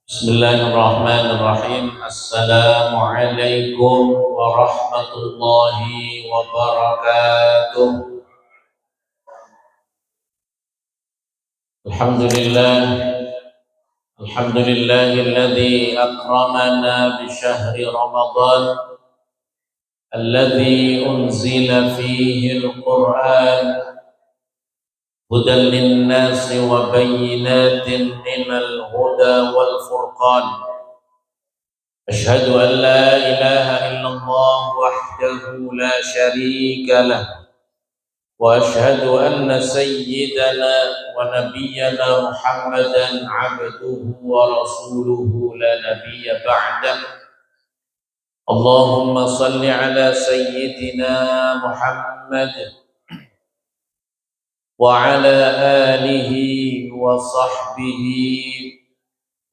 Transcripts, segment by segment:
Bismillahirrahmanirrahim. Assalamualaikum warahmatullahi wabarakatuh. Alhamdulillah. Alhamdulillahilladzi akramana bi syahri Ramadan alladzi unzila fihi al-Qur'an hudan lin-nasi wa bayyinatin minal huda wal furqan. أشهد أن لا إله إلا الله وحده لا شريك له وأشهد أن سيدنا ونبينا محمدا عبده ورسوله لا نبي بعده. اللهم صل على سيدنا محمد وعلى آله وصحبه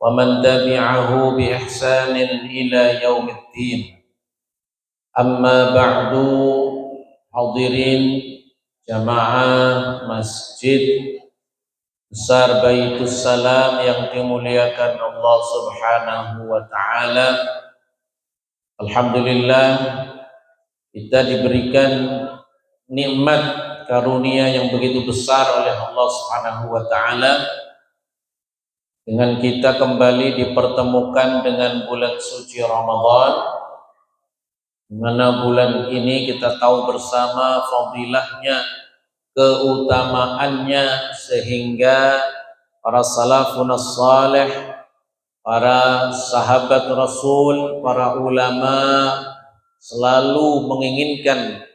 ومن تبعه بإحسان إلى يوم الدين. Amma ba'du, hadirin jamaah Masjid Besar Baitus Salam yang dimuliakan Allah Subhanahu wa taala. Alhamdulillah, kita diberikan nikmat karunia yang begitu besar oleh Allah Subhanahu wa taala dengan kita kembali dipertemukan dengan bulan suci Ramadan, di mana bulan ini kita tahu bersama fadilahnya, keutamaannya, sehingga para salafun salih, para sahabat Rasul, para ulama selalu menginginkan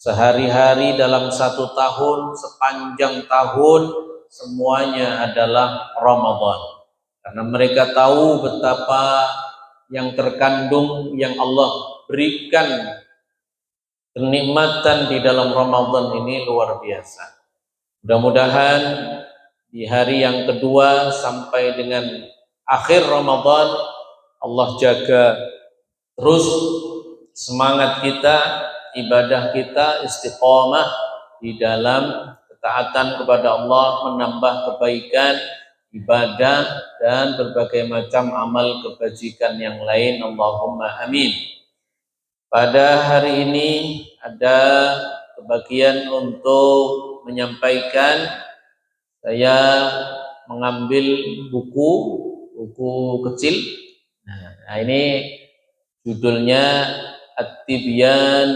sehari-hari dalam satu tahun, sepanjang tahun, semuanya adalah Ramadan, karena mereka tahu betapa yang terkandung, yang Allah berikan kenikmatan di dalam Ramadan ini luar biasa. Mudah-mudahan di hari yang kedua sampai dengan akhir Ramadan, Allah jaga terus semangat kita, ibadah kita, istiqomah di dalam ketaatan kepada Allah, menambah kebaikan, ibadah, dan berbagai macam amal kebajikan yang lain. Allahumma amin. Pada hari ini ada kebagian untuk menyampaikan. Saya mengambil buku kecil. Nah, ini judulnya At-Tibyan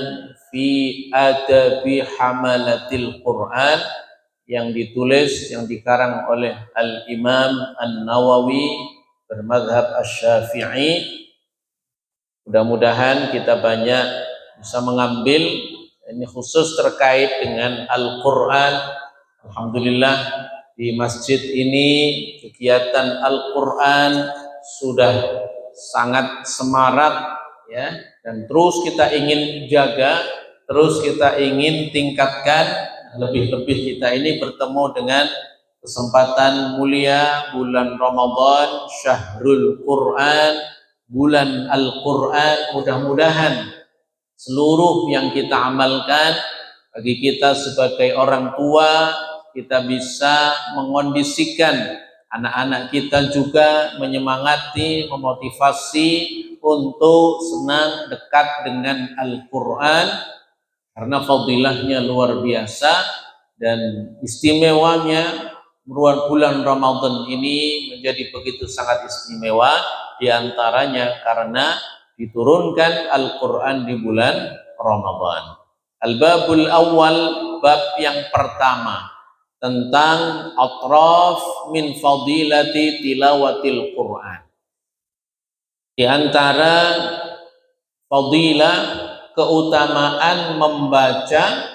fi Adabi Hamalatil Quran, yang ditulis, yang dikarang oleh Al-Imam An-Nawawi bermadzhab Asy-Syafi'i. Mudah-mudahan kita banyak bisa mengambil, ini khusus terkait dengan Al-Quran. Alhamdulillah, di masjid ini kegiatan Al-Quran sudah sangat semarak, ya, dan terus kita ingin jaga, terus kita ingin tingkatkan. Lebih-lebih kita ini bertemu dengan kesempatan mulia bulan Ramadan, Syahrul Quran, bulan Al-Quran. Mudah-mudahan seluruh yang kita amalkan, bagi kita sebagai orang tua, kita bisa mengondisikan anak-anak kita juga, menyemangati, memotivasi untuk senang dekat dengan Al-Quran, karena fadilahnya luar biasa dan istimewanya. Bulan Ramadan ini menjadi begitu sangat istimewa, diantaranya karena diturunkan Al-Quran di bulan Ramadan. Al-Babul Awal, bab yang pertama, tentang atraf min fadilati tilawatil Quran. Di antara fadilah, keutamaan membaca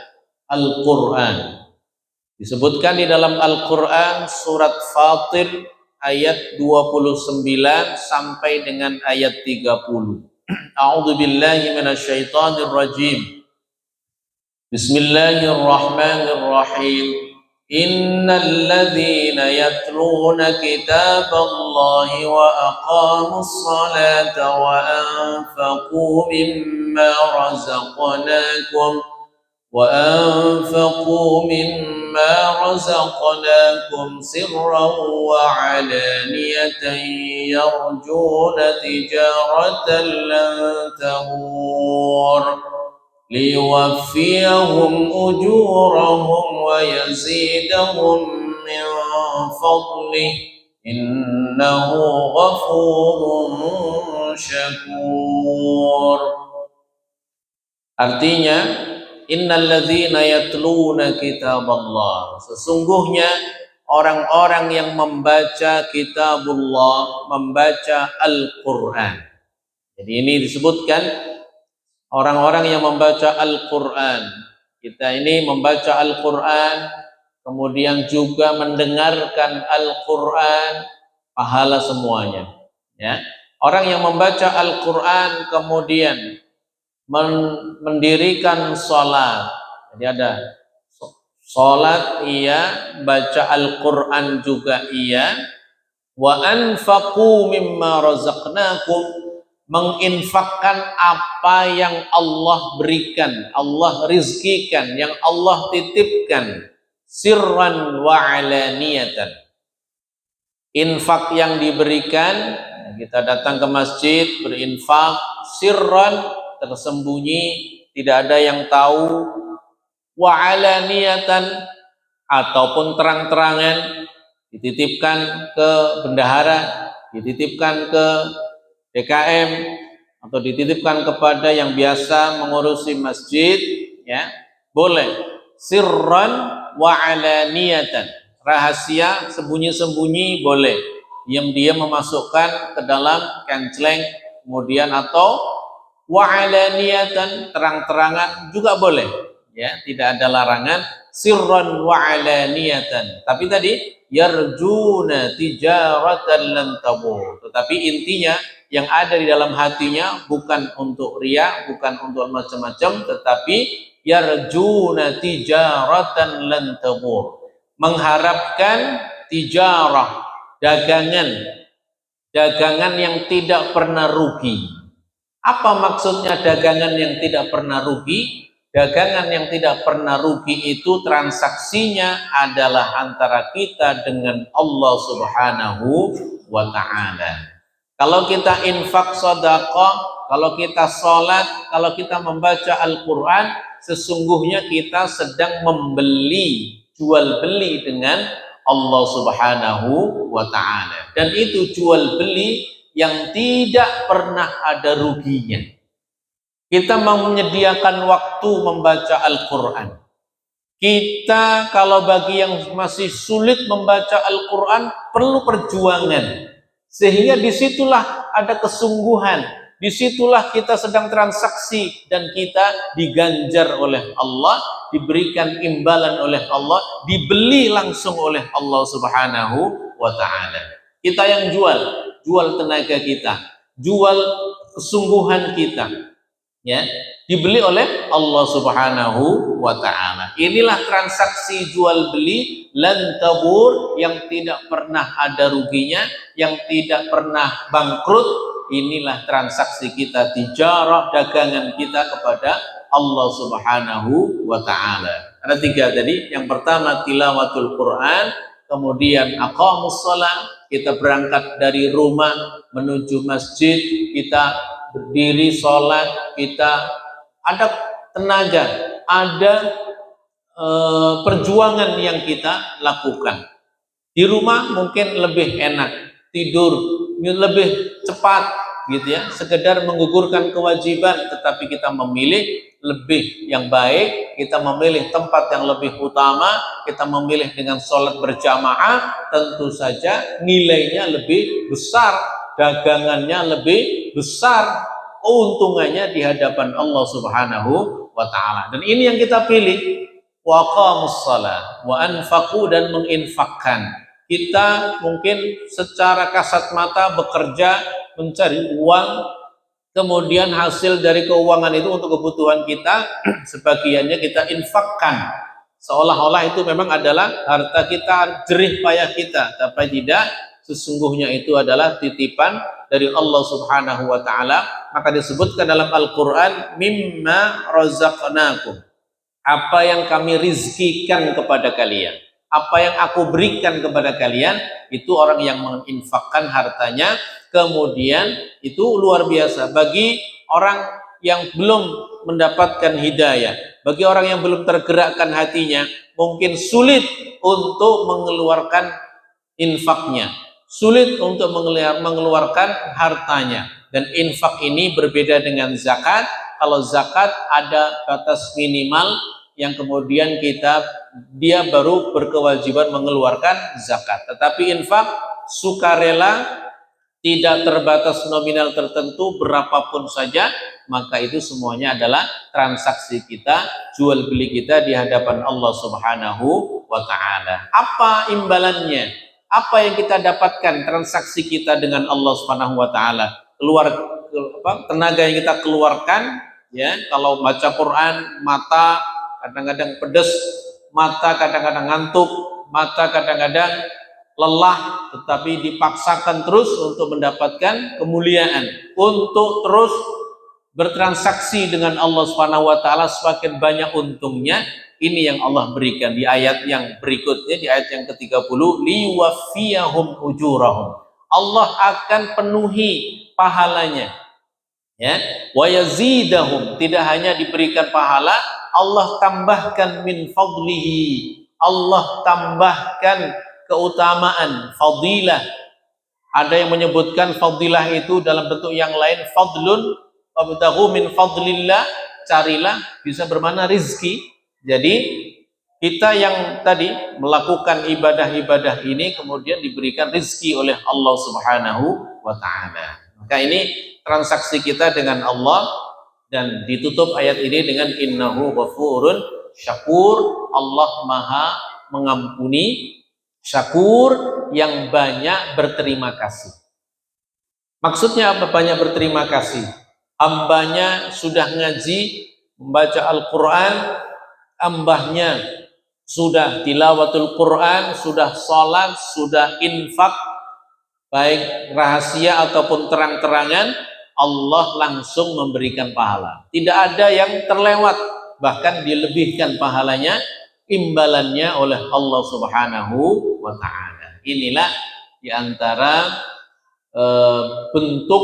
Al-Quran, disebutkan di dalam Al-Quran surat Fatir ayat 29 sampai dengan ayat 30. A'udzu billahi minasyaitonir rajim. Bismillahirrahmanirrahim. Innal ladzina yatluna kitaballahi wa aqamus salata wa anfaqu mimma razaqnakum وأنفقوا مما رزقناكم سرا وعلانية يرجون تجارة لن تبور ليوفيهم أجورهم ويزيدهم من فضله إنه غفور شكور. Artinya, innalladzina yatluna kitaballah, sesungguhnya orang-orang yang membaca kitabullah, membaca Al-Quran. Jadi ini disebutkan orang-orang yang membaca Al-Quran. Kita ini membaca Al-Quran, kemudian juga mendengarkan Al-Quran, pahala semuanya. Ya, orang yang membaca Al-Quran kemudian mendirikan sholat. Jadi ada sholat iya, baca Al-Quran juga iya. Wa anfaqu mimma razaqnakum, menginfakkan apa yang Allah berikan, Allah rizkikan, yang Allah titipkan, sirran wa alaniyatan. Infak yang diberikan, kita datang ke masjid berinfak sirran, tersembunyi, tidak ada yang tahu, wa alaniyatan, ataupun terang-terangan, dititipkan ke bendahara, dititipkan ke DKM, atau dititipkan kepada yang biasa mengurusi masjid, ya, boleh. Sirran wa alaniyatan, rahasia, sembunyi-sembunyi boleh, diam-diam memasukkan ke dalam kenceleng, kemudian atau wa alaniyatan, terang-terangan juga boleh, ya, tidak ada larangan. Sirran wa alaniyatan, tapi tadi yarjuna tijaratan lan tabur, tetapi intinya yang ada di dalam hatinya bukan untuk riya, bukan untuk macam-macam, tetapi yarjuna tijaratan lan tabur, mengharapkan tijarah, dagangan yang tidak pernah rugi. Apa maksudnya dagangan yang tidak pernah rugi? Dagangan yang tidak pernah rugi itu transaksinya adalah antara kita dengan Allah Subhanahu wa ta'ala. Kalau kita infak sedekah, kalau kita sholat, kalau kita membaca Al-Quran, sesungguhnya kita sedang membeli, jual beli dengan Allah Subhanahu wa ta'ala. Dan itu jual beli yang tidak pernah ada ruginya. Kita menyediakan waktu membaca Al-Quran. Kita kalau bagi yang masih sulit membaca Al-Quran perlu perjuangan. Sehingga disitulah ada kesungguhan. Disitulah kita sedang transaksi dan kita diganjar oleh Allah, diberikan imbalan oleh Allah, dibeli langsung oleh Allah Subhanahu wa ta'ala. Kita yang jual tenaga kita, jual kesungguhan kita, ya, dibeli oleh Allah Subhanahu wa ta'ala. Inilah transaksi jual beli lan tabur, yang tidak pernah ada ruginya, yang tidak pernah bangkrut. Inilah transaksi kita, tijarah, dagangan kita kepada Allah Subhanahu wa ta'ala. Ada tiga tadi. Yang pertama tilawatul Quran, kemudian aqamus shalah, kita berangkat dari rumah menuju masjid, kita berdiri sholat, kita ada tenaga, ada perjuangan yang kita lakukan. Di rumah mungkin lebih enak, tidur lebih cepat, gitu ya, sekedar menggugurkan kewajiban, tetapi kita memilih lebih yang baik, kita memilih tempat yang lebih utama, kita memilih dengan sholat berjamaah, tentu saja nilainya lebih besar, dagangannya lebih besar, keuntungannya di hadapan Allah Subhanahu wa ta'ala. Dan ini yang kita pilih, wa aqamus shalah wa anfaqu, dan menginfakkan. Kita mungkin secara kasat mata bekerja mencari uang, kemudian hasil dari keuangan itu untuk kebutuhan kita, sebagiannya kita infakkan, seolah-olah itu memang adalah harta kita, jerih payah kita, tapi tidak, sesungguhnya itu adalah titipan dari Allah Subhanahu wa ta'ala. Maka disebutkan dalam Al-Quran, mimma razaqnakum, apa yang kami rizkikan kepada kalian, apa yang aku berikan kepada kalian. Itu orang yang menginfakkan hartanya, kemudian itu luar biasa. Bagi orang yang belum mendapatkan hidayah, bagi orang yang belum tergerakkan hatinya, mungkin sulit untuk mengeluarkan infaknya, sulit untuk mengeluarkan hartanya. Dan infak ini berbeda dengan zakat. Kalau zakat ada batas minimal yang kemudian dia baru berkewajiban mengeluarkan zakat. Tetapi infak sukarela, tidak terbatas nominal tertentu, berapapun saja, maka itu semuanya adalah transaksi kita, jual beli kita di hadapan Allah Subhanahu wa Ta'ala. Apa imbalannya? Apa yang kita dapatkan transaksi kita dengan Allah Subhanahu wa Ta'ala? Tenaga yang kita keluarkan, ya, kalau baca Quran, mata kadang-kadang pedes, mata kadang-kadang ngantuk, mata kadang-kadang lelah, tetapi dipaksakan terus untuk mendapatkan kemuliaan, untuk terus bertransaksi dengan Allah Subhanahu wa Ta'ala. Semakin banyak untungnya. Ini yang Allah berikan di ayat yang berikutnya, di ayat yang ke-30, liwaffiyahum ujurahum. Allah akan penuhi pahalanya, ya, wa yazidahum, tidak hanya diberikan pahala, Allah tambahkan min fadlihi, Allah tambahkan keutamaan, fadilah. Ada yang menyebutkan fadilah itu dalam bentuk yang lain, fadlun wabtaghu min fadlillah, carilah, bisa bermakna rizki. Jadi kita yang tadi melakukan ibadah-ibadah ini kemudian diberikan rizki oleh Allah Subhanahu wa Ta'ala. Maka ini transaksi kita dengan Allah, dan ditutup ayat ini dengan innahu ghafurun syakur. Allah maha mengampuni, syakur, yang banyak berterima kasih. Maksudnya apa banyak berterima kasih? Hambanya sudah ngaji, membaca Al-Quran, hambanya sudah tilawatul Quran, sudah sholat, sudah infak, baik rahasia ataupun terang-terangan, Allah langsung memberikan pahala. Tidak ada yang terlewat, bahkan dilebihkan pahalanya, imbalannya oleh Allah Subhanahu wa Ta'ala. Inilah diantara bentuk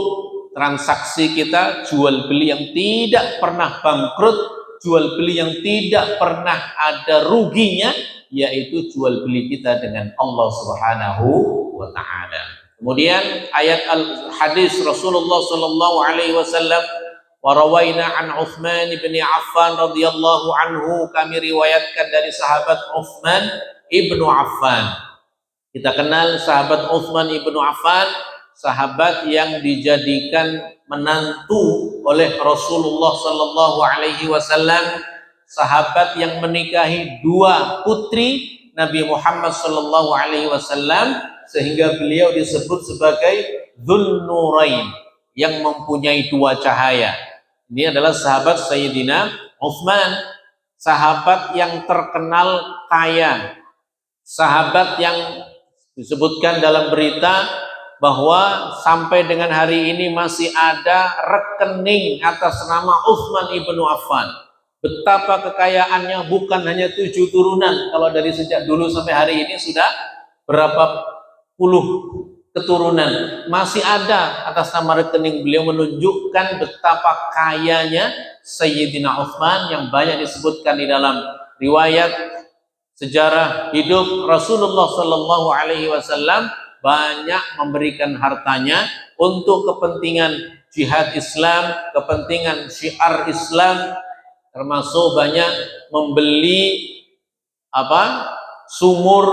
transaksi kita, jual beli yang tidak pernah bangkrut, jual beli yang tidak pernah ada ruginya, yaitu jual beli kita dengan Allah Subhanahu wa Ta'ala. Kemudian ayat hadis Rasulullah sallallahu alaihi wasallam, wa rawaina an Utsman bin Affan radhiyallahu anhu, kami riwayatkan dari sahabat Utsman ibnu Affan. Kita kenal sahabat Utsman ibnu Affan, sahabat yang dijadikan menantu oleh Rasulullah sallallahu alaihi wasallam, sahabat yang menikahi dua putri Nabi Muhammad sallallahu alaihi wasallam, sehingga beliau disebut sebagai Dzun Nurain, yang mempunyai dua cahaya. Ini adalah sahabat Sayyidina Utsman, sahabat yang terkenal kaya, sahabat yang disebutkan dalam berita bahwa sampai dengan hari ini masih ada rekening atas nama Utsman ibnu Affan. Betapa kekayaannya, bukan hanya 7 turunan, kalau dari sejak dulu sampai hari ini sudah berapa puluh keturunan, masih ada atas nama rekening beliau, menunjukkan betapa kayanya Sayyidina Utsman, yang banyak disebutkan di dalam riwayat sejarah hidup Rasulullah sallallahu alaihi wasallam, banyak memberikan hartanya untuk kepentingan jihad Islam, kepentingan syiar Islam, termasuk banyak membeli sumur,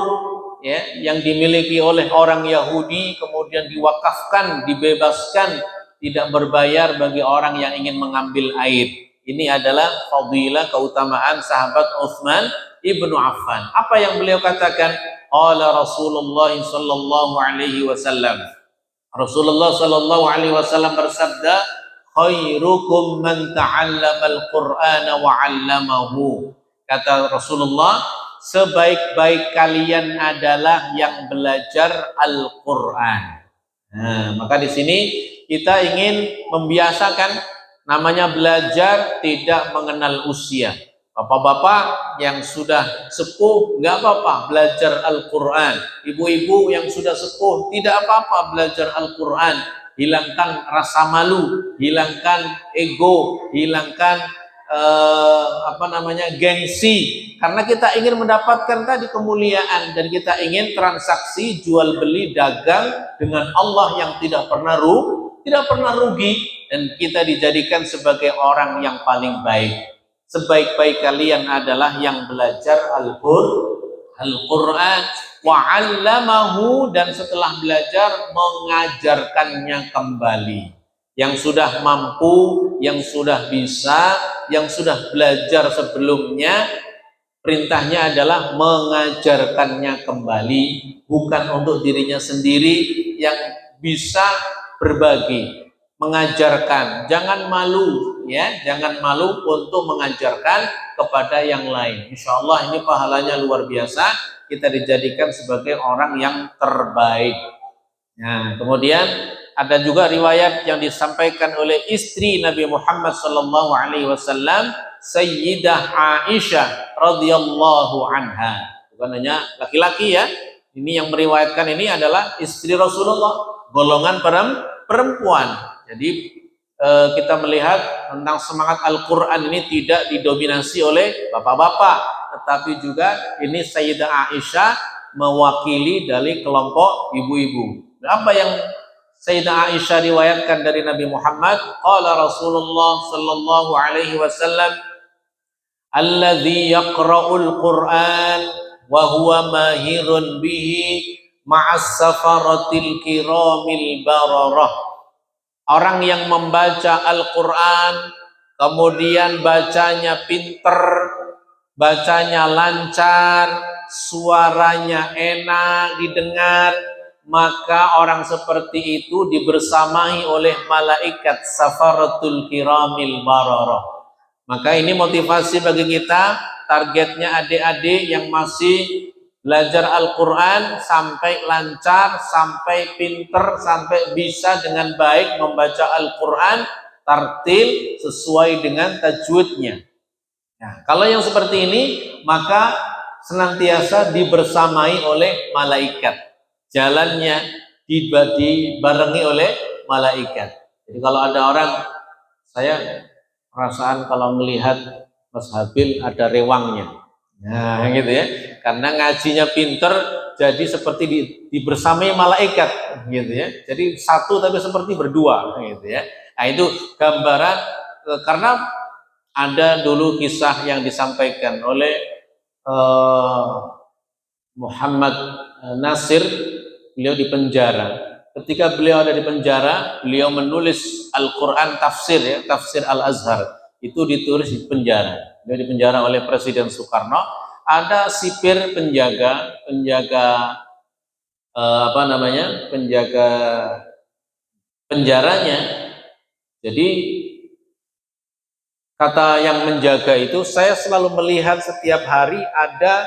ya, yang dimiliki oleh orang Yahudi, kemudian diwakafkan, dibebaskan, tidak berbayar bagi orang yang ingin mengambil air. Ini adalah fadilah, keutamaan sahabat Utsman ibnu Affan. Apa yang beliau katakan? Qala Rasulullah sallallahu alaihi wasallam, Rasulullah sallallahu alaihi wasallam bersabda, khairukum man ta'allama al-Qur'ana wa 'allamahu. Kata Rasulullah, sebaik-baik kalian adalah yang belajar Al-Qur'an. Nah, maka di sini kita ingin membiasakan namanya belajar tidak mengenal usia. Bapak-bapak yang sudah sepuh nggak apa-apa belajar Al-Quran. Ibu-ibu yang sudah sepuh tidak apa-apa belajar Al-Quran. Hilangkan rasa malu, hilangkan ego, hilangkan gengsi. Karena kita ingin mendapatkan tadi kemuliaan dan kita ingin transaksi jual beli dagang dengan Allah yang tidak pernah rugi dan kita dijadikan sebagai orang yang paling baik. Sebaik-baik kalian adalah yang belajar Al-Quran wa 'allamahu, dan setelah belajar mengajarkannya kembali. Yang sudah mampu, yang sudah bisa, yang sudah belajar sebelumnya, perintahnya adalah mengajarkannya kembali, bukan untuk dirinya sendiri. Yang bisa berbagi, mengajarkan, jangan malu ya, jangan malu untuk mengajarkan kepada yang lain. Insya Allah ini pahalanya luar biasa, kita dijadikan sebagai orang yang terbaik. Nah, kemudian ada juga riwayat yang disampaikan oleh istri Nabi Muhammad SAW, Sayyidah Aisyah radhiyallahu anha. Bukan hanya laki-laki ya, ini yang meriwayatkan ini adalah istri Rasulullah, golongan perempuan. Jadi kita melihat tentang semangat Al-Quran ini tidak didominasi oleh bapak-bapak, tetapi juga ini Sayyidah Aisyah mewakili dari kelompok ibu-ibu. Apa yang Sayyidah Aisyah riwayatkan dari Nabi Muhammad? Qala Rasulullah sallallahu alaihi wasallam, alladzi yaqra'ul Qur'an wa huwa mahirun bihi ma'as safaratil kiramil bararah. Orang yang membaca Al-Quran kemudian bacanya pinter, bacanya lancar, suaranya enak didengar, maka orang seperti itu dibersamai oleh malaikat safaratul kiramil bararah. Maka ini motivasi bagi kita, targetnya adik-adik yang masih belajar Al-Quran sampai lancar, sampai pinter, sampai bisa dengan baik membaca Al-Quran tartil sesuai dengan tajwidnya. Nah, kalau yang seperti ini maka senantiasa dibersamai oleh malaikat, jalannya dibarengi oleh malaikat. Jadi kalau ada orang, saya perasaan kalau melihat Mas Habil ada rewangnya, nah gitu ya, karena ngajinya pinter jadi seperti dibersamai malaikat gitu ya, jadi satu tapi seperti berdua gitu ya. Nah itu gambaran, karena ada dulu kisah yang disampaikan oleh Muhammad Nasir, beliau di penjara. Ketika beliau ada di penjara, beliau menulis Al-Quran tafsir ya, tafsir Al-Azhar. Itu ditulis di penjara. Beliau dipenjara oleh Presiden Soekarno. Ada sipir penjaga penjaga penjaranya. Jadi kata yang menjaga itu, saya selalu melihat setiap hari ada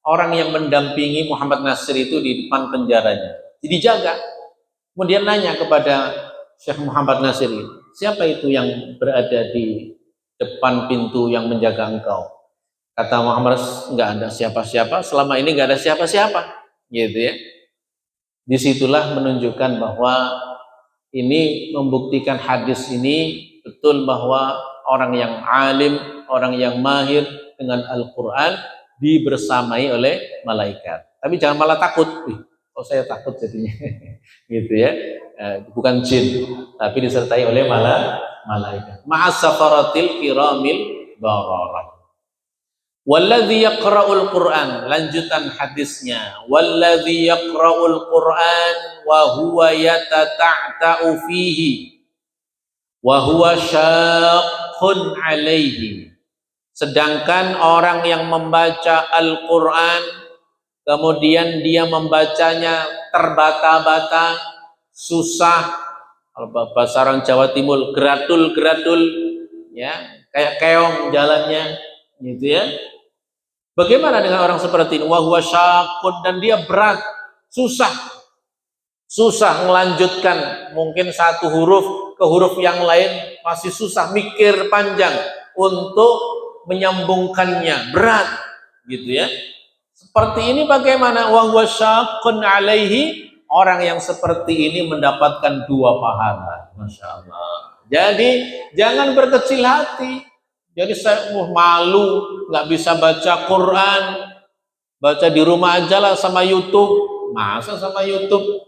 orang yang mendampingi Muhammad Nasir itu di depan penjaranya. Jadi jaga. Kemudian nanya kepada Syekh Muhammad Nasir, siapa itu yang berada di depan pintu yang menjaga engkau? Kata Muhammad, nggak ada siapa-siapa, selama ini nggak ada siapa-siapa, gitu ya. Disitulah menunjukkan bahwa ini membuktikan hadis ini betul bahwa orang yang alim, orang yang mahir dengan Al-Quran dibersamai oleh malaikat. Tapi jangan malah takut. Oh saya takut jadinya gitu ya, bukan jin tapi disertai oleh malaikat. Ma'as safaratil kiramil bararah. Walladzi yaqra'ul Qur'an, lanjutan hadisnya, walladzi yaqra'ul Qur'an wa huwa yatata'ta'u fihi wa huwa syaqqun 'alaihi. Sedangkan orang yang membaca Al-Quran kemudian dia membacanya terbata-bata, susah, kalau bahasa orang Jawa Timur geratul-geratul ya, kayak keong jalannya gitu ya. Bagaimana dengan orang seperti ini? Wa huwa syaqqun, dan dia berat, susah melanjutkan, mungkin satu huruf ke huruf yang lain masih susah, mikir panjang untuk menyambungkannya berat, gitu ya. Seperti ini bagaimana? Wa huwa syaqqun alaihi, orang yang seperti ini mendapatkan 2 pahala. Masya Allah. Jadi jangan berkecil hati. Jadi saya malu nggak bisa baca Quran, baca di rumah aja lah sama YouTube. Masa sama YouTube?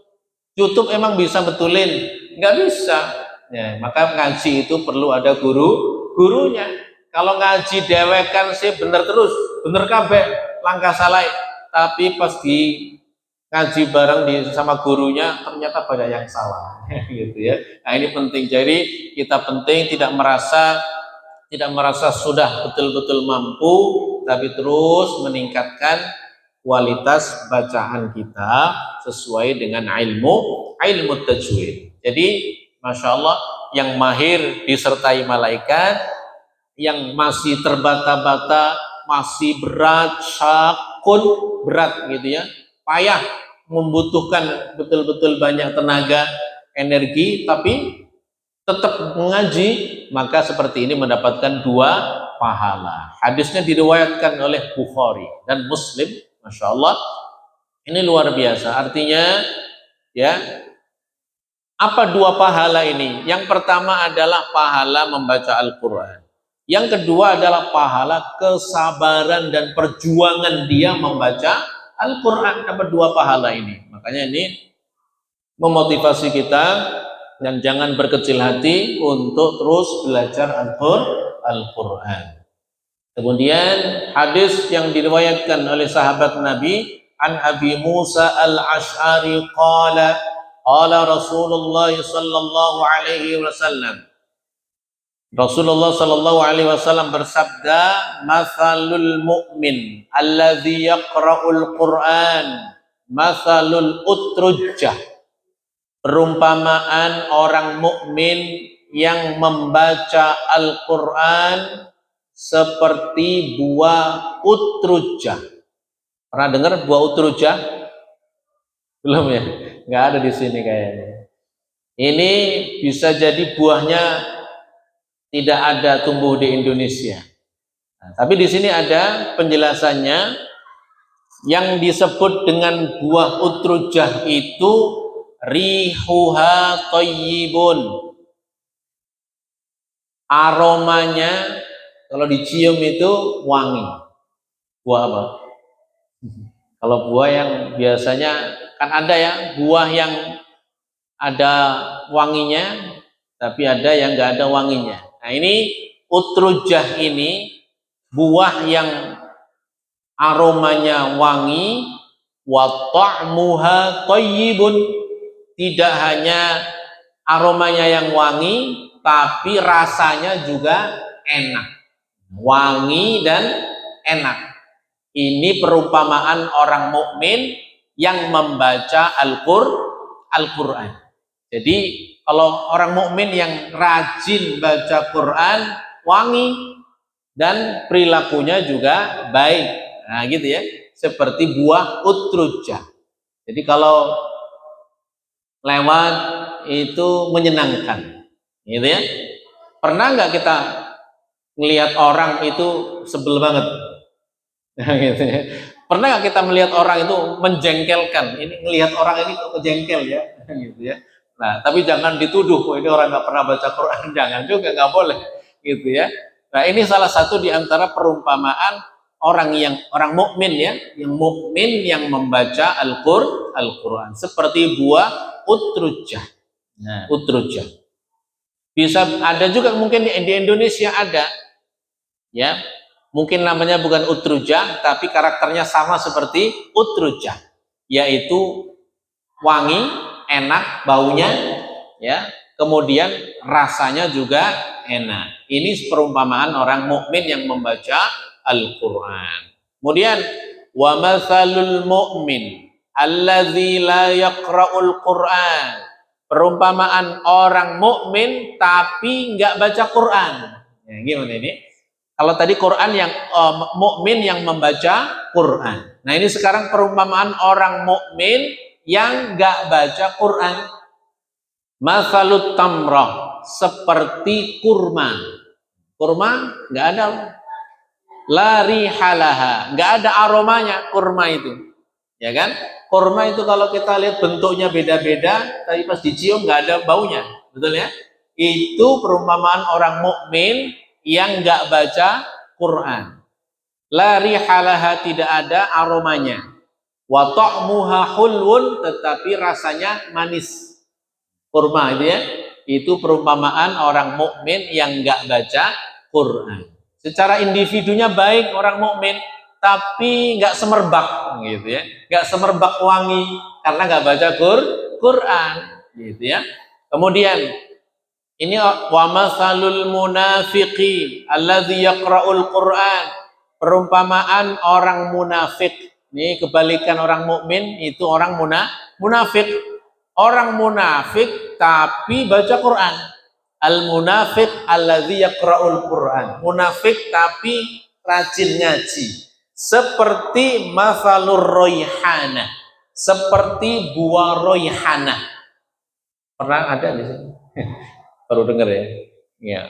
YouTube emang bisa betulin? Nggak bisa. Ya, maka ngaji itu perlu ada gurunya. Kalau ngaji dewekan sih bener terus, bener kabeh, langkah salah. Tapi pas di ngaji bareng sama gurunya ternyata banyak yang salah, gitu ya. Nah ini penting. Jadi kita penting tidak merasa sudah betul-betul mampu, tapi terus meningkatkan kualitas bacaan kita sesuai dengan ilmu tajwid. Jadi Masya Allah, yang mahir disertai malaikat, yang masih terbata-bata, masih berat, syakun, berat gitu ya, payah, membutuhkan betul-betul banyak tenaga, energi, tapi tetap mengaji, maka seperti ini mendapatkan 2 pahala. Hadisnya diriwayatkan oleh Bukhari dan Muslim. Masya Allah, ini luar biasa. Artinya ya, apa 2 pahala ini? Yang pertama adalah pahala membaca Al-Quran. Yang kedua adalah pahala kesabaran dan perjuangan dia membaca Al-Quran. Dapat 2 pahala ini. Makanya ini memotivasi kita, dan jangan berkecil hati untuk terus belajar Al-Quran. Kemudian hadis yang diriwayatkan oleh sahabat Nabi, an Abi Musa al-Ash'ari qala Rasulullah sallallahu alaihi wasallam, Rasulullah sallallahu alaihi wasallam bersabda, "Matsalul mu'min alladzi yaqra'ul Qur'an, matsalul utrujjah." Perumpamaan orang mukmin yang membaca Al-Qur'an seperti buah utrujjah. Pernah dengar buah utrujjah? Belum ya? Nggak ada di sini kayaknya. Ini bisa jadi buahnya tidak ada tumbuh di Indonesia. Nah, tapi di sini ada penjelasannya. Yang disebut dengan buah utrujjah itu rihuha thayyibun. Aromanya kalau dicium itu wangi. Buah apa? Kalau buah yang biasanya kan ada ya, buah yang ada wanginya, tapi ada yang nggak ada wanginya. Nah ini utrujjah ini buah yang aromanya wangi, wa ta'muha thayyibun, tidak hanya aromanya yang wangi, tapi rasanya juga enak, wangi dan enak. Ini perumpamaan orang mukmin yang membaca Al-Quran. Jadi kalau orang mukmin yang rajin baca Quran, wangi dan perilakunya juga baik. Nah gitu ya, seperti buah utrujjah. Jadi kalau lewat itu menyenangkan, gitu ya. Pernah nggak kita melihat orang itu sebel banget? Gitu ya. Pernah nggak kita melihat orang itu menjengkelkan? Ini melihat orang ini kok jengkel ya, gitu ya. Nah, tapi jangan dituduh, oh ini orang nggak pernah baca Quran, jangan juga, nggak boleh, gitu ya. Nah, ini salah satu di antara perumpamaan orang mukmin ya, yang mukmin yang membaca Al-Quran seperti buah utrujjah. Nah, utrujjah. Bisa ada juga mungkin di Indonesia ada, ya. Mungkin namanya bukan utrujjah, tapi karakternya sama seperti utrujjah, yaitu wangi, enak baunya, ya. Kemudian rasanya juga enak. Ini perumpamaan orang mukmin yang membaca Al-Quran. Kemudian wa matsalul mu'min allazi la yaqra'ul Quran. Perumpamaan orang mukmin tapi nggak baca Quran. Ya, gimana ini? Kalau tadi Quran yang mukmin yang membaca Quran. Nah ini sekarang perumpamaan orang mukmin yang nggak baca Quran. Masalut tamrah, seperti kurma. Kurma nggak ada. la rihalaha, nggak ada aromanya kurma itu, ya kan? Kurma itu kalau kita lihat bentuknya beda-beda, tapi pas dicium nggak ada baunya, betul ya? Itu perumpamaan orang mukmin yang nggak baca Quran. La rihalaha, tidak ada aromanya. Wa ta'muha hulwun, tetapi rasanya manis. Kurma itu ya, itu perumpamaan orang mukmin yang nggak baca Quran. Secara individunya baik orang mukmin, tapi nggak semerbak gitu ya, nggak semerbak wangi karena nggak baca Quran gitu ya. Kemudian ini wa masalul munafiqi alladzi yaqra'ul Quran, perumpamaan orang munafik. Ini kebalikan orang mukmin, itu orang munafik. Orang munafik tapi baca Quran. Al munafiq alladzi yaqra'ul Quran. Munafik tapi rajin ngaji. Seperti masalur royhana, seperti buah royhana. Pernah ada di sini? Baru dengar ya? Ya.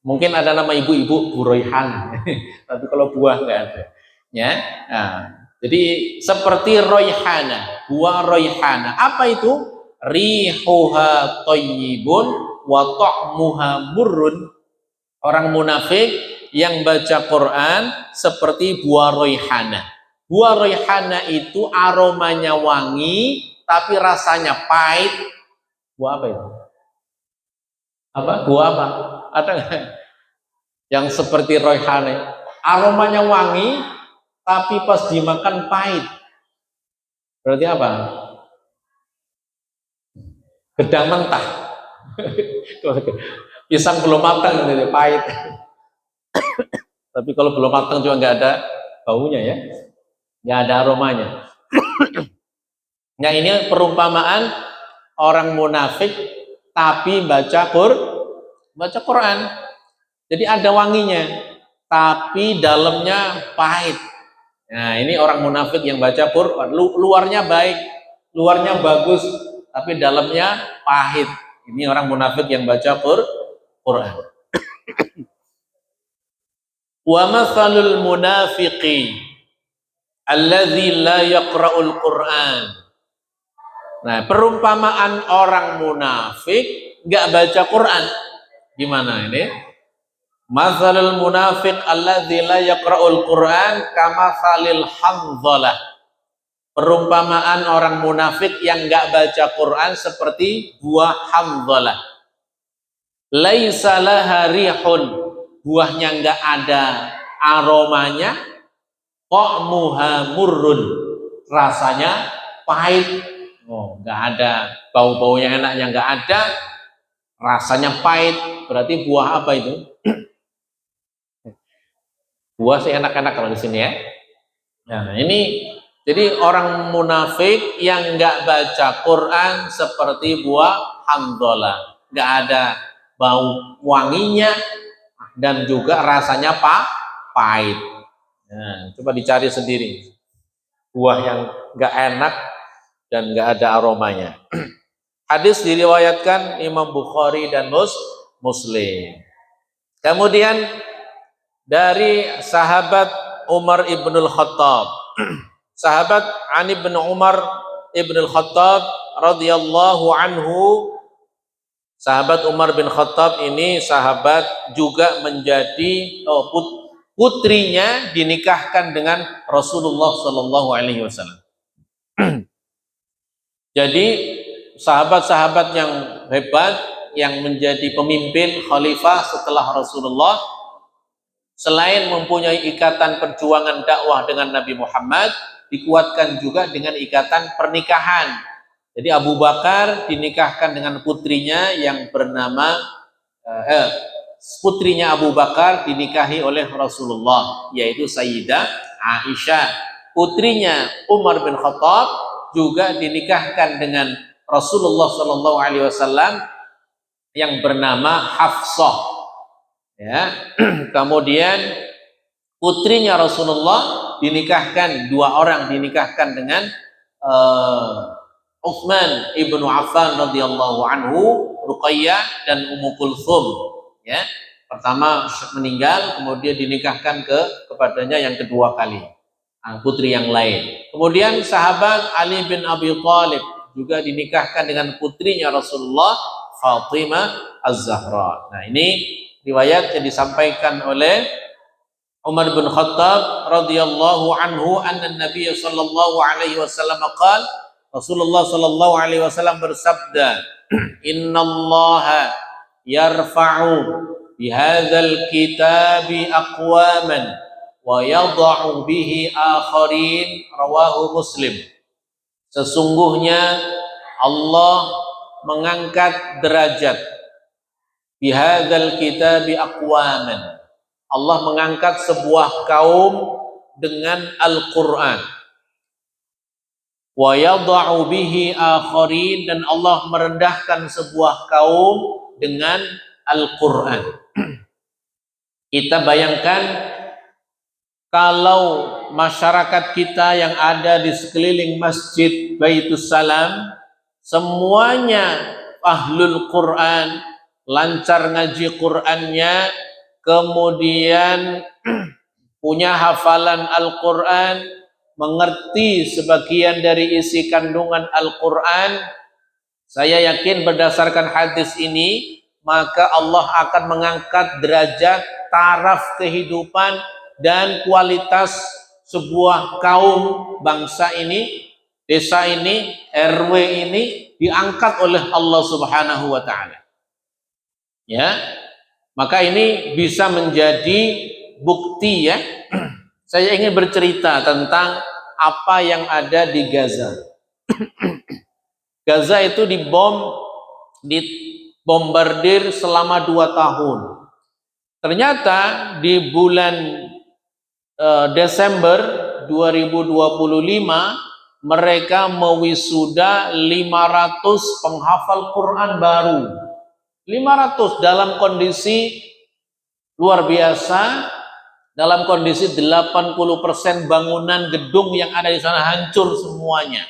Mungkin ada nama ibu-ibu Bu Royhan, tapi kalau buah nggak ada. Ya. Nah, jadi seperti royhana, buah royhana. Apa itu? Rihuha thayyibun wa ta'muha murrun. Orang munafik yang baca Quran seperti buah royhana. Buah royhana itu aromanya wangi, tapi rasanya pahit. Buah apa itu? Apa? Buah apa? Ada nggak? Yang seperti royhana, aromanya wangi, tapi pas dimakan pahit. Berarti apa? Gedang mentah. Pisang belum matang gitu, pahit. Tapi kalau belum matang juga nggak ada baunya ya, nggak ada aromanya. Nah, ini perumpamaan orang munafik tapi baca Quran. Jadi ada wanginya, tapi dalamnya pahit. Nah, ini orang munafik yang baca Quran. Luarnya baik, luarnya bagus, tapi dalamnya pahit. Ini orang munafik yang baca Quran. Wa mathalul munafiqi alladzi la yaqra'ul Quran. Nah, perumpamaan orang munafik nggak baca Quran. Gimana ini? Mathalul munafiq alladzi la yaqra'ul Quran kamathalil hamzalah. Perumpamaan orang munafik yang nggak baca Quran seperti buah hamzalah. Laisa laha rihun, buahnya nggak ada aromanya, ta'muha murrun, rasanya pahit. Oh, nggak ada bau-baunya, enaknya nggak ada, rasanya pahit. Berarti buah apa itu? Buah sih enak-enak kalau di sini ya. Nah, ini jadi orang munafik yang nggak baca Quran seperti buah hamdalah, nggak ada bau wanginya dan juga rasanya pahit. Nah, coba dicari sendiri buah yang nggak enak dan nggak ada aromanya. Hadis diriwayatkan Imam Bukhari dan Muslim. Kemudian dari sahabat Umar ibnul Khattab, sahabat Ani bin Umar ibnul Khattab radhiyallahu anhu. Sahabat Umar bin Khattab ini sahabat juga menjadi putrinya dinikahkan dengan Rasulullah Shallallahu Alaihi Wasallam. Jadi sahabat-sahabat yang hebat yang menjadi pemimpin khalifah setelah Rasulullah, selain mempunyai ikatan perjuangan dakwah dengan Nabi Muhammad, dikuatkan juga dengan ikatan pernikahan. Jadi Abu Bakar dinikahkan dengan putrinya yang bernama putrinya Abu Bakar dinikahi oleh Rasulullah, yaitu Sayyidah Aisyah. Putrinya Umar bin Khattab juga dinikahkan dengan Rasulullah Shallallahu Alaihi Wasallam yang bernama Hafsah. Ya, kemudian putrinya Rasulullah dinikahkan, dua orang dinikahkan dengan Utsman ibnu Affan radhiyallahu anhu, Ruqayyah dan Ummu Kulthum. Ya, Pertama meninggal, kemudian dinikahkan kepadanya yang kedua kali, putri yang lain. Kemudian sahabat Ali bin Abi Thalib juga dinikahkan dengan putrinya Rasulullah, Fatimah Az-Zahra. Nah, ini riwayat yang disampaikan oleh Umar bin Khattab radhiyallahu anhu, anna Nabi sallallahu alaihi wasallam qala, Rasulullah sallallahu alaihi wasallam bersabda, innallaha yarfa'u bihadzal kitabi aqwaman wa yadha'u bihi akharin, rawahu Muslim. Sesungguhnya Allah mengangkat derajat bihadzal kitabi aqwaman, Allah mengangkat sebuah kaum dengan Al-Qur'an, wa yadha'u bihi akharin, dan Allah merendahkan sebuah kaum dengan Al-Qur'an. Kita bayangkan kalau masyarakat kita yang ada di sekeliling Masjid Baitus Salam semuanya ahlul Quran, lancar ngaji Qur'annya, kemudian punya hafalan Al-Quran, mengerti sebagian dari isi kandungan Al-Quran, saya yakin berdasarkan hadis ini maka Allah akan mengangkat derajat, taraf kehidupan dan kualitas sebuah kaum, bangsa ini, desa ini, RW ini diangkat oleh Allah Subhanahu wa taala. Ya. Maka ini bisa menjadi bukti, ya. Saya ingin bercerita tentang apa yang ada di Gaza. Gaza itu dibombardir selama 2 tahun. Ternyata di bulan Desember 2025 mereka mewisuda 500 penghafal Quran baru. 500 dalam kondisi luar biasa, dalam kondisi 80% bangunan gedung yang ada di sana hancur semuanya.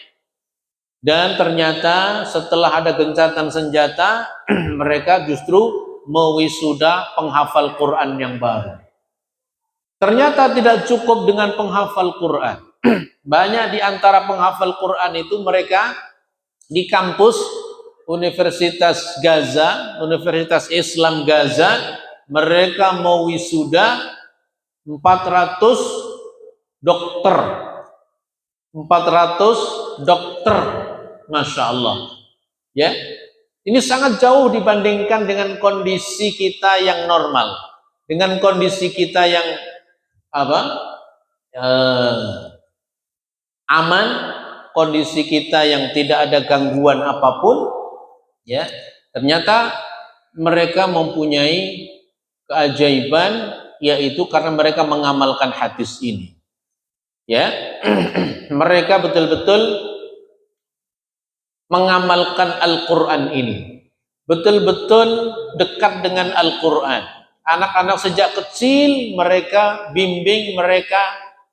Dan ternyata setelah ada gencatan senjata, mereka justru mewisuda penghafal Quran yang baru. Ternyata tidak cukup dengan penghafal Quran. Banyak di antara penghafal Quran itu mereka di kampus Universitas Gaza, Universitas Islam Gaza, mereka mewisuda 400 dokter. 400 dokter, Masya Allah. Ya, ini sangat jauh dibandingkan dengan kondisi kita yang normal, dengan kondisi kita yang aman, kondisi kita yang tidak ada gangguan apapun. Ya, ternyata mereka mempunyai keajaiban, yaitu karena mereka mengamalkan hadis ini. Ya, mereka betul-betul mengamalkan Al-Quran ini, betul-betul dekat dengan Al-Quran. Anak-anak sejak kecil mereka bimbing, mereka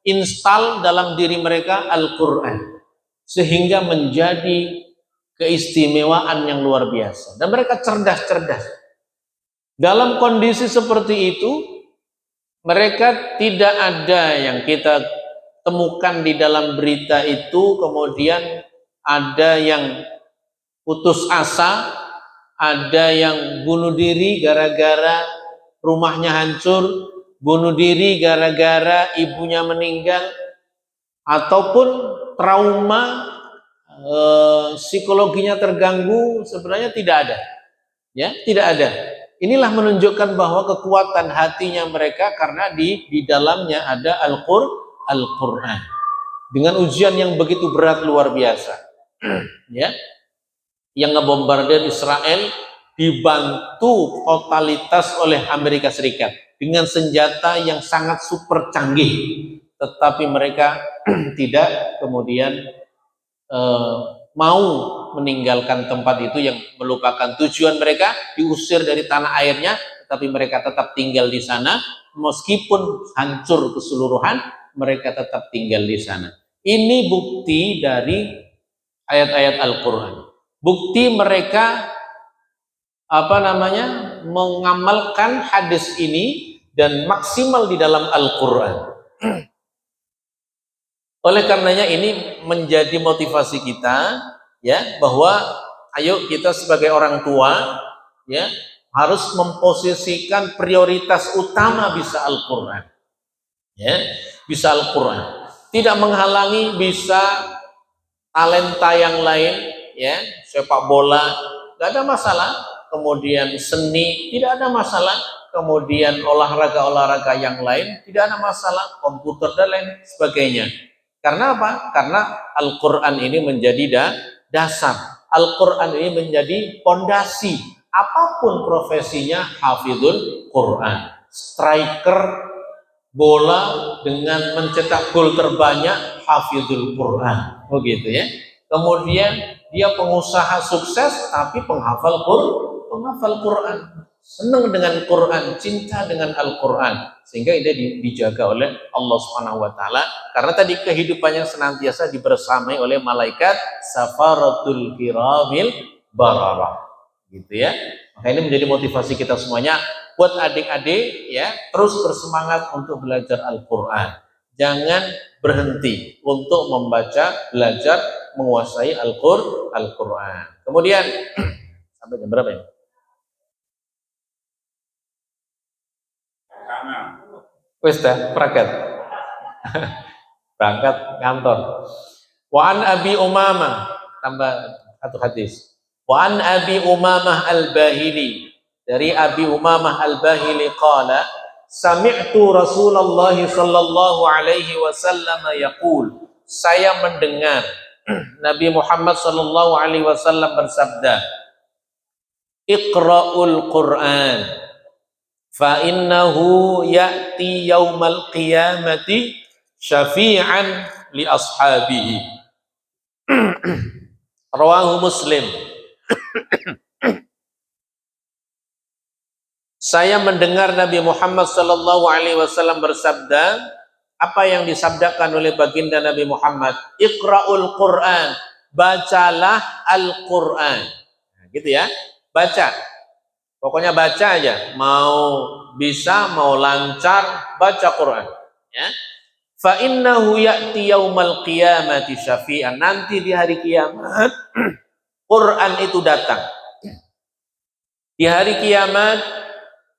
install dalam diri mereka Al-Quran, sehingga menjadi keistimewaan yang luar biasa. Dan mereka cerdas-cerdas. Dalam kondisi seperti itu, mereka tidak ada yang kita temukan di dalam berita itu kemudian ada yang putus asa, ada yang bunuh diri gara-gara rumahnya hancur, bunuh diri gara-gara ibunya meninggal, ataupun trauma psikologinya terganggu. Sebenarnya tidak ada, ya, tidak ada. Inilah menunjukkan bahwa kekuatan hatinya mereka karena di dalamnya ada Al-Quran dengan ujian yang begitu berat luar biasa. Ya, yang ngebombardir Israel dibantu totalitas oleh Amerika Serikat dengan senjata yang sangat super canggih, tetapi mereka tidak kemudian mau meninggalkan tempat itu yang melupakan tujuan mereka, diusir dari tanah airnya, tetapi mereka tetap tinggal di sana meskipun hancur keseluruhan, mereka tetap tinggal di sana. Ini bukti dari ayat-ayat Al-Quran, bukti mereka apa namanya, mengamalkan hadis ini dan maksimal di dalam Al-Qur'an. Oleh karenanya ini menjadi motivasi kita, ya, bahwa ayo kita sebagai orang tua, ya, harus memposisikan prioritas utama bisa Al-Qur'an. Ya, bisa Al-Qur'an. Tidak menghalangi bisa talenta yang lain, ya, sepak bola, nggak ada masalah. Kemudian seni, tidak ada masalah. Kemudian olahraga-olahraga yang lain, tidak ada masalah. Komputer dan lain sebagainya. Karena apa? Karena Al-Quran ini menjadi dasar. Al-Quran ini menjadi pondasi. Apapun profesinya, hafidhul Quran. Striker bola dengan mencetak gol terbanyak, hafidhul Quran. Begitu ya. Kemudian dia pengusaha sukses tapi penghafal Quran. Senang dengan Quran, cinta dengan Al-Quran, sehingga ini dijaga oleh Allah Subhanahu wa taala, karena tadi kehidupannya senantiasa dibersamai oleh malaikat safaratul kiramil bararah. Gitu ya. Maka ini menjadi motivasi kita semuanya buat adik-adik, ya, terus bersemangat untuk belajar Al-Quran. Jangan berhenti untuk membaca, belajar, menguasai Al-Quran. Kemudian sampai jam berapa ya? Wes dah, berangkat. Berangkat kantor. Wa an Abi Umamah, tambah satu hadis. Wa an Abi Umamah Al-Bahili, dari Abi Umamah Al-Bahili qala sami'tu Rasulullah sallallahu alaihi wasallam yaqul, saya mendengar Nabi Muhammad sallallahu alaihi wasallam bersabda, Iqra'ul Qur'an fa innahu ya'ti yaumal qiyamati syafi'an li ashabihi. Rawahu Muslim. Saya mendengar Nabi Muhammad sallallahu alaihi wasallam bersabda, apa yang disabdakan oleh baginda Nabi Muhammad, Iqra'ul Qur'an, bacalah Al-Qur'an. Nah, gitu ya. Baca. Pokoknya baca aja, mau bisa, mau lancar, baca Quran. Ya. Fa innahu ya'ti yaumal qiyamati syafi'an. Nanti di hari kiamat, Quran itu datang. Di hari kiamat,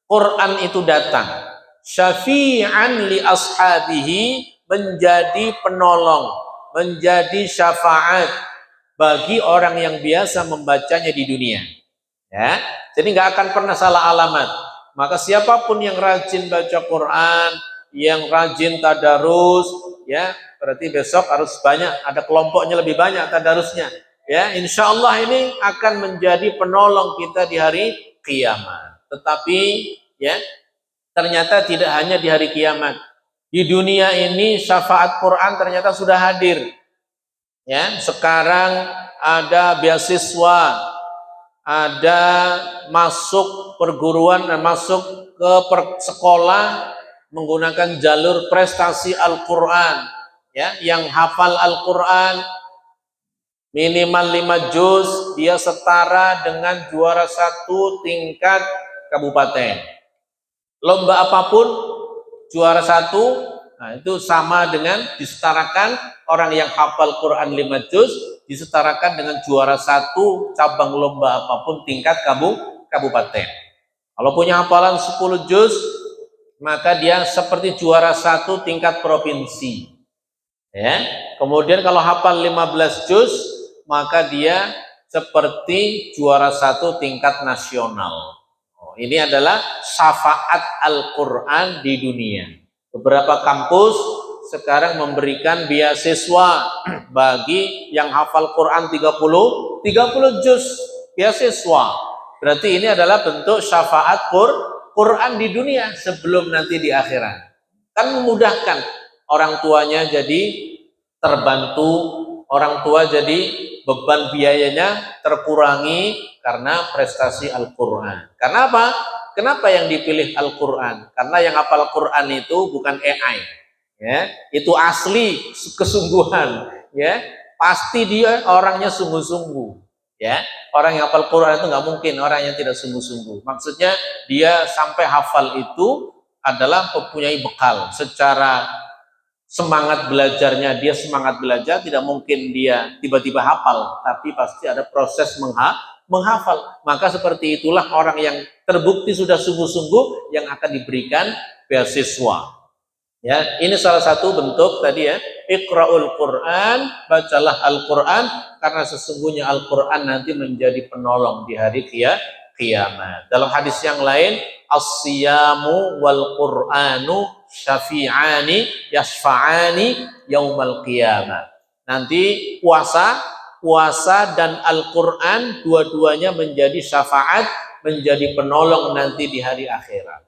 Quran itu datang. Syafi'an li ashabihi, menjadi penolong, menjadi syafaat bagi orang yang biasa membacanya di dunia. Ya, jadi nggak akan pernah salah alamat. Maka siapapun yang rajin baca Quran, yang rajin tadarus, ya, berarti besok harus banyak, ada kelompoknya lebih banyak tadarusnya. Ya, insya Allah ini akan menjadi penolong kita di hari kiamat. Tetapi, ya, ternyata tidak hanya di hari kiamat. Di dunia ini syafaat Quran ternyata sudah hadir. Ya, sekarang ada beasiswa, ada masuk perguruan dan masuk ke sekolah menggunakan jalur prestasi Al-Quran, ya, yang hafal Al-Quran minimal 5 juz, dia setara dengan juara 1 tingkat kabupaten. Lomba apapun juara 1, nah itu sama dengan disetarakan orang yang hafal Quran 5 juz disetarakan dengan juara 1 cabang lomba apapun tingkat kabupaten. Kalau punya hafalan 10 juz, maka dia seperti juara 1 tingkat provinsi. Ya. Kemudian kalau hafal 15 juz, maka dia seperti juara 1 tingkat nasional. Ini adalah syafaat Al-Quran di dunia. Beberapa kampus sekarang memberikan beasiswa bagi yang hafal Quran 30 juz, beasiswa. Berarti ini adalah bentuk syafaat Quran di dunia sebelum nanti di akhirat. Kan memudahkan, orang tuanya jadi terbantu, orang tua jadi beban biayanya terkurangi karena prestasi Al-Quran. Karena apa? Kenapa yang dipilih Al-Quran? Karena yang hafal Quran itu bukan AI, ya, itu asli kesungguhan, ya, pasti dia orangnya sungguh-sungguh, Ya, orang yang hafal Quran itu nggak mungkin orang yang tidak sungguh-sungguh. Maksudnya dia sampai hafal itu adalah mempunyai bekal secara semangat belajarnya, dia semangat belajar, tidak mungkin dia tiba-tiba hafal, tapi pasti ada proses menghafal. Maka seperti itulah orang yang terbukti sudah sungguh-sungguh yang akan diberikan beasiswa. Ya, ini salah satu bentuk tadi ya, Iqra'ul Quran, bacalah Al-Quran, karena sesungguhnya Al-Quran nanti menjadi penolong di hari kiamat. Dalam hadis yang lain, as-siyamu wal Qur'anu syafi'ani yasfa'ani yaumal qiyamah. Nanti puasa dan Al-Quran dua-duanya menjadi syafaat, menjadi penolong nanti di hari akhirat.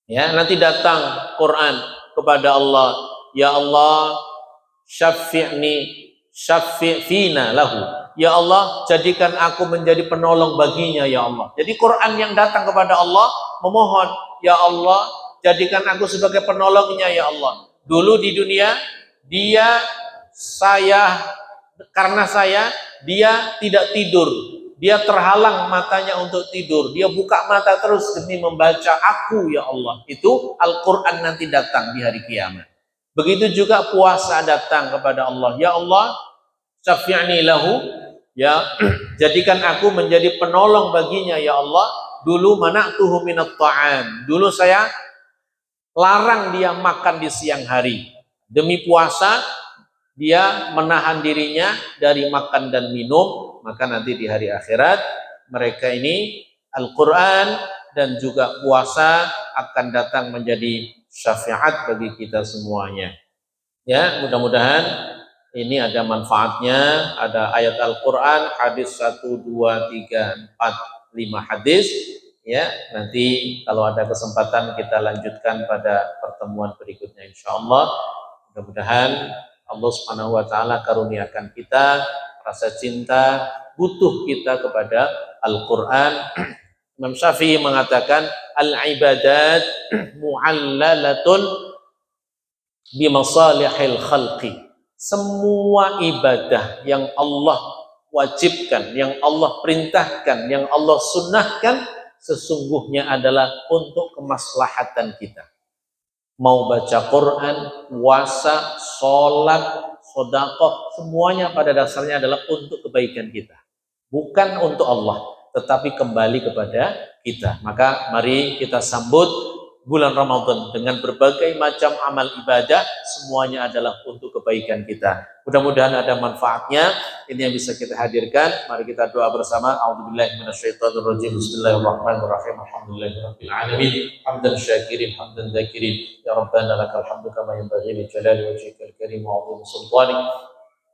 Ya, nanti datang Quran kepada Allah, ya Allah, syafi'fina lahu. Ya Allah, jadikan aku menjadi penolong baginya ya Allah. Jadi Quran yang datang kepada Allah memohon, ya Allah, jadikan aku sebagai penolongnya ya Allah. Dulu di dunia dia karena dia tidak tidur, dia terhalang matanya untuk tidur, dia buka mata terus demi membaca aku ya Allah. Itu Al-Quran nanti datang di hari kiamat. Begitu juga puasa datang kepada Allah, ya Allah, syafi'ni lahu, ya jadikan aku menjadi penolong baginya ya Allah. Dulu mana'tuhu minat ta'am, dulu saya larang dia makan di siang hari. Demi puasa dia menahan dirinya dari makan dan minum, maka nanti di hari akhirat mereka ini Al-Quran dan juga puasa akan datang menjadi syafaat bagi kita semuanya. Ya, mudah-mudahan ini ada manfaatnya, ada ayat Al-Quran, hadis 1, 2, 3, 4, 5 hadis. Ya, nanti kalau ada kesempatan kita lanjutkan pada pertemuan berikutnya insya Allah. Mudah-mudahan Allah Subhanahu wa taala karuniakan kita rasa cinta, butuh kita kepada Al-Qur'an. Imam Syafi'i mengatakan al-ibadat mu'allalatun bi masalihil khalqi. Semua ibadah yang Allah wajibkan, yang Allah perintahkan, yang Allah sunnahkan sesungguhnya adalah untuk kemaslahatan kita. Mau baca Quran, puasa, sholat, sodakoh, semuanya pada dasarnya adalah untuk kebaikan kita. Bukan untuk Allah, tetapi kembali kepada kita. Maka mari kita sambut bulan Ramadan dengan berbagai macam amal ibadah, semuanya adalah untuk kebaikan kita. Mudah-mudahan ada manfaatnya. Ini yang bisa kita hadirkan. Mari kita doa bersama. A'udzubillahi minasyaitonirrajim. Bismillahirrahmanirrahim. Alhamdulillahirabbil alamin. Hamdan syakirin, hamdan dzakirin. Ya Rabbana lakal hamdu kama yanbaghi li jalali wajhikal karim wa 'azimi sultanik.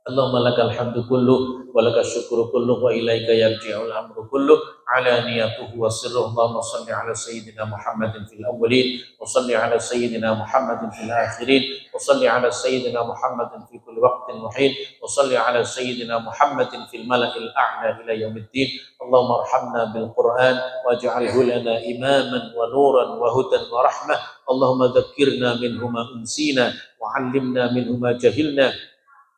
Allahumma lakal hamdu kulluh wa lakal syukru kulluh wa ilaika yarji'ul amru kulluh alaniyatuhu wa sirruhu. Allahumma salli ala sayyidina Muhammadin fil awwalin wa salli ala sayyidina Muhammadin fil akhirin wa salli ala sayyidina Muhammadin fi kulli waqtin muhin wa salli ala sayyidina Muhammadin fil mala'il a'la ila yaumiddin. Allahumma arhamna bil Qur'an waj'alhu lana imaman wa nuran wa hudan wa rahmah. Allahumma dhakkirna minhu ma unsina wa 'allimna minhu ma jahilna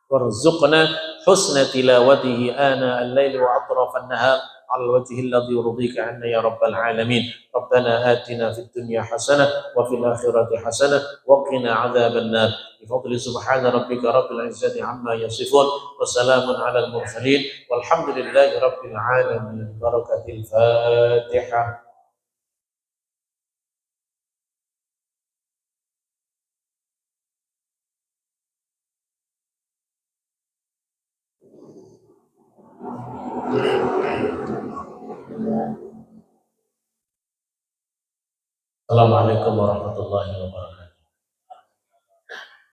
وارزقنا حسن تلاوته آناء الليل وأطراف النهار على الوجه الذي يرضيك عنا يا رب العالمين. ربنا آتنا في الدنيا حسنة وفي الآخرة حسنة وقنا عذاب النار. بفضل سبحان ربك رب العزة عما يصفون وسلام على المرسلين والحمد لله رب العالمين. بركة الفاتحة. Assalamualaikum warahmatullahi wabarakatuh.